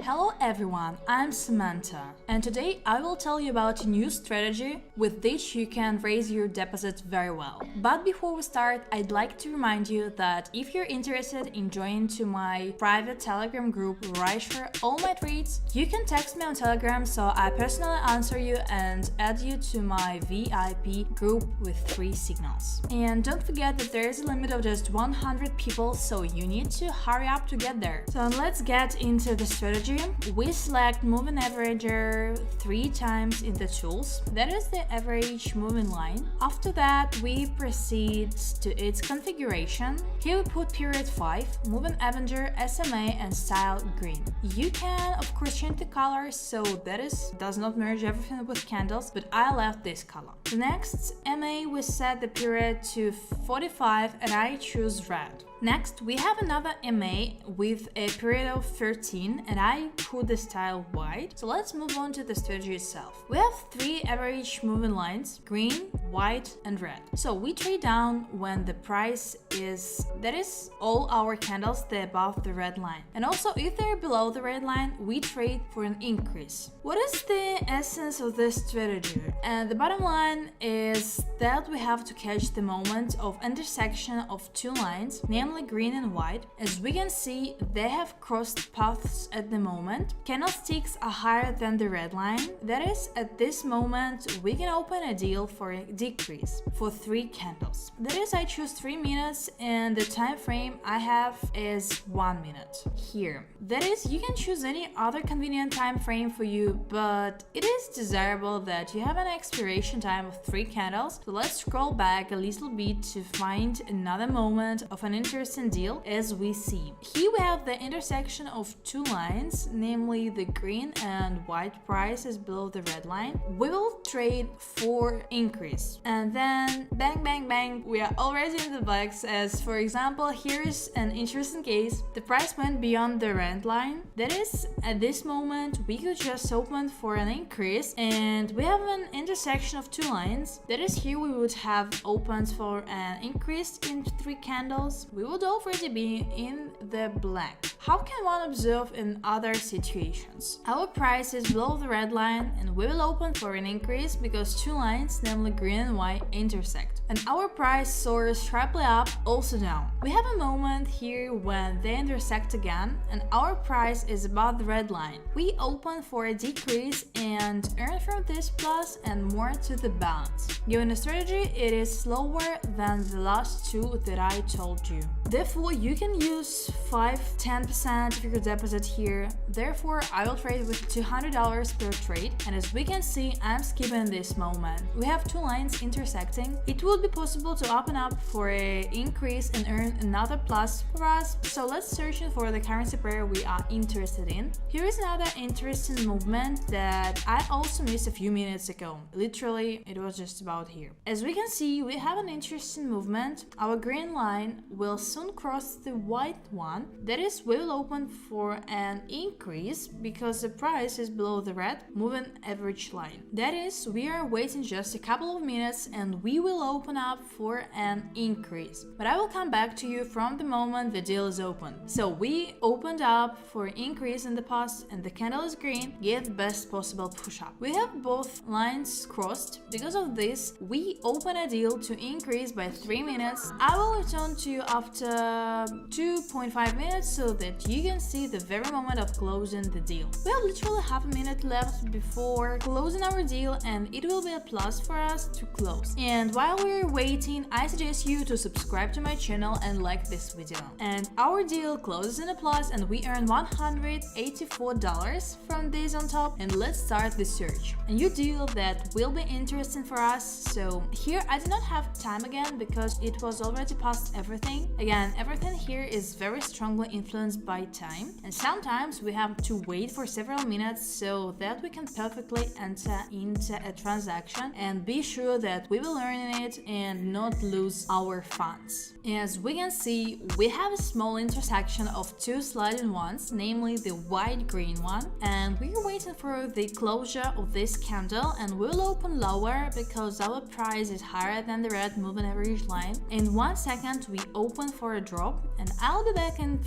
Hello everyone, I'm Samantha, and today I will tell you about a new strategy with which you can raise your deposit very well. But before we start, I'd like to remind you that if you're interested in joining to my private Telegram group where I share all my trades, you can text me on Telegram so I personally answer you and add you to my VIP group with 3 signals. And don't forget that there is a limit of just 100 people, so you need to hurry up to get there. So let's get into the strategy. We select moving averager 3 times in the tools, that is the average moving line. After that, we proceed to its configuration. Here we put period 5, moving avenger, SMA and style green. You can of course change the color so that does not merge everything with candles, but I left this color. Next, MA we set the period to 45 and I choose red. Next, we have another MA with a period of 13 and I put the style white. So let's move on to the strategy itself. We have 3 average moving lines, green, white and red. So we trade down when the price is, that is all our candles, they're above the red line. And also if they're below the red line, we trade for an increase. What is the essence of this strategy? And the bottom line is that we have to catch the moment of intersection of 2 lines, namely green and white. As we can see, they have crossed paths at the moment. Candlesticks are higher than the red line. That is, at this moment, we can open a deal for a decrease for 3 candles. That is, I choose 3 minutes and the time frame I have is 1 minute here. That is, you can choose any other convenient time frame for you, but it is desirable that you have an expiration time of 3 candles. So let's scroll back a little bit to find another moment of an interesting deal. As we see, here we have the intersection of 2 lines, namely the green and white price is below the red line. We will trade for increase and then bang bang bang, we are already in the box. As for example, here is an interesting case. The price went beyond the red line. That is, at this moment we could just open for an increase and we have an intersection of 2 lines. That is, here we would have opens for an increase in 3 candles. We would already be in the black. How can one observe in other situations? Our price is below the red line and we will open for an increase because 2 lines, namely green and white, intersect. And our price soars sharply up, also down. We have a moment here when they intersect again and our price is above the red line. We open for a decrease and earn from this plus and more to the balance. Given the strategy, it is slower than the last 2 that I told you. Therefore, you can use 5-10% of your deposit here. Therefore, I will trade with $200 per trade. And as we can see, I'm skipping this moment. We have 2 lines intersecting. It would be possible to open up for an increase and earn another plus for us. So let's search for the currency pair we are interested in. Here is another interesting movement that I also missed a few minutes ago. Literally, it was just about here. As we can see, we have an interesting movement. Our green line will soon cross the white one. That is, we will open for an increase because the price is below the red moving average line. That is, we are waiting just a couple of minutes and we will open up for an increase. But I will come back to you from the moment the deal is open. So we opened up for increase in the past and the candle is green, get the best possible push up. We have both lines crossed. Because of this, we open a deal to increase by 3 minutes. I will return to you after 2.5 minutes so that you can see the very moment of closing the deal. We have literally half a minute left before closing our deal and it will be a plus for us to close. And while we're waiting, I suggest you to subscribe to my channel and like this video. And our deal closes in a plus and we earn $184 from this on top. And let's start the search. A new deal that will be interesting for us. So here I do not have time again because it was already past everything. Again, everything here is very strongly influenced by time and sometimes we have to wait for several minutes so that we can perfectly enter into a transaction and be sure that we will earn in it and not lose our funds. As we can see, we have a small intersection of 2 sliding ones, namely the white-green one, and we're waiting for the closure of this candle and we'll open lower because our price is higher than the red moving average line. In 1 second we open for a drop and I'll be back in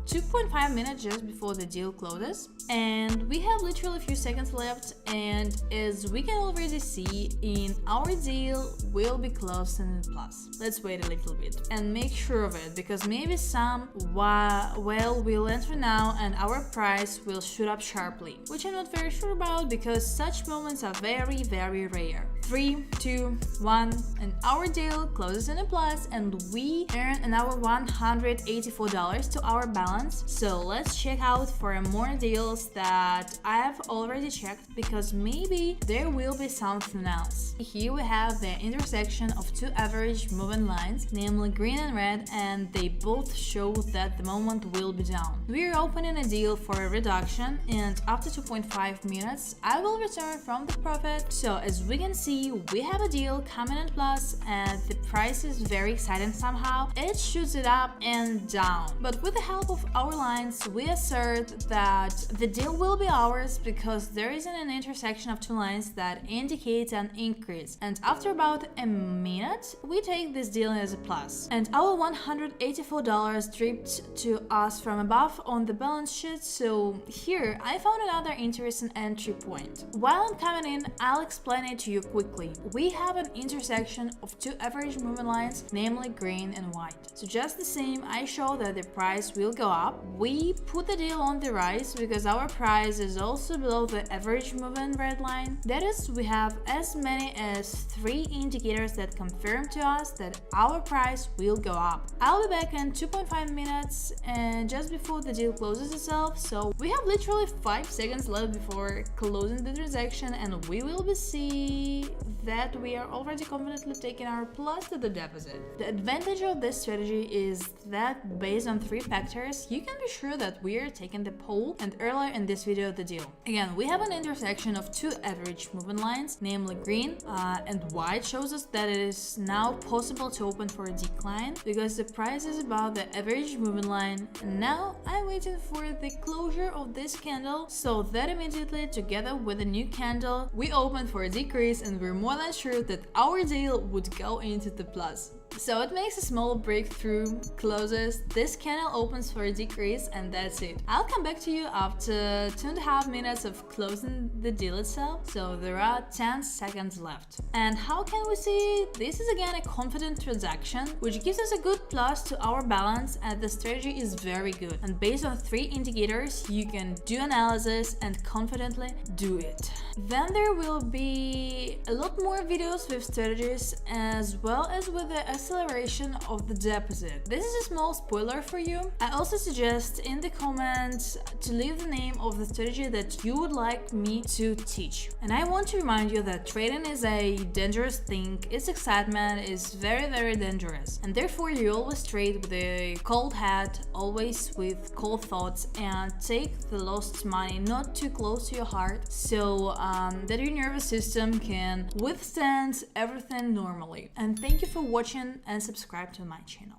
2.5 minutes just before the deal closes, and we have literally a few seconds left, and as we can already see, in our deal will be closed in plus. Let's wait a little bit and make sure of it, because maybe some we'll enter now and our price will shoot up sharply, which I'm not very sure about because such moments are very rare. 3, 2, 1, and our deal closes in a plus, and we earn another $184 to our balance. So let's check out for more deals that I have already checked, because maybe there will be something else. Here we have the intersection of two average moving lines, namely green and red, and they both show that the moment will be down. We are opening a deal for a reduction, and after 2.5 minutes I will return from the profit. So as we can see, we have a deal coming in plus, and the price is very exciting somehow. It shoots it up and down, but with the help of our lines we assert that the deal will be ours, because there is an intersection of two lines that indicates an increase, and after about a minute we take this deal as a plus, and our $184 dripped to us from above on the balance sheet. So here I found another interesting entry point. While I'm coming in, I'll explain it to you quickly. We have an intersection of two average moving lines, namely green and white. So just the same, I show that the price will go up. We put the deal on the rise because our price is also below the average moving red line. That is, we have as many as 3 indicators that confirm to us that our price will go up. I'll be back in 2.5 minutes and just before the deal closes itself, so we have literally 5 seconds left before closing the transaction, and we will see that we are already confidently taking our plus to the deposit. The advantage of this strategy is that based on 3 factors, you can be sure that we are taking the pole, and earlier in this video the deal. Again, we have an intersection of 2 average moving lines, namely green and white, shows us that it is now possible to open for a decline because the price is above the average moving line. And now I'm waiting for the closure of this candle, so that immediately together with a new candle we open for a decrease, and we're more than sure that our deal would go into the plus. So it makes a small breakthrough, closes, this candle opens for a decrease, and that's it. I'll come back to you after 2.5 minutes of closing the deal itself, so there are 10 seconds left. And how can we see? This is again a confident transaction, which gives us a good plus to our balance, and the strategy is very good. And based on 3 indicators, you can do analysis and confidently do it. Then there will be a lot more videos with strategies as well as with the acceleration of the deposit. This is a small spoiler for you. I also suggest in the comments to leave the name of the strategy that you would like me to teach. And I want to remind you that trading is a dangerous thing. Its excitement is very dangerous, and therefore you always trade with a cold head, always with cold thoughts, and take the lost money not too close to your heart, so that your nervous system can withstand everything normally. And thank you for watching, and subscribe to my channel.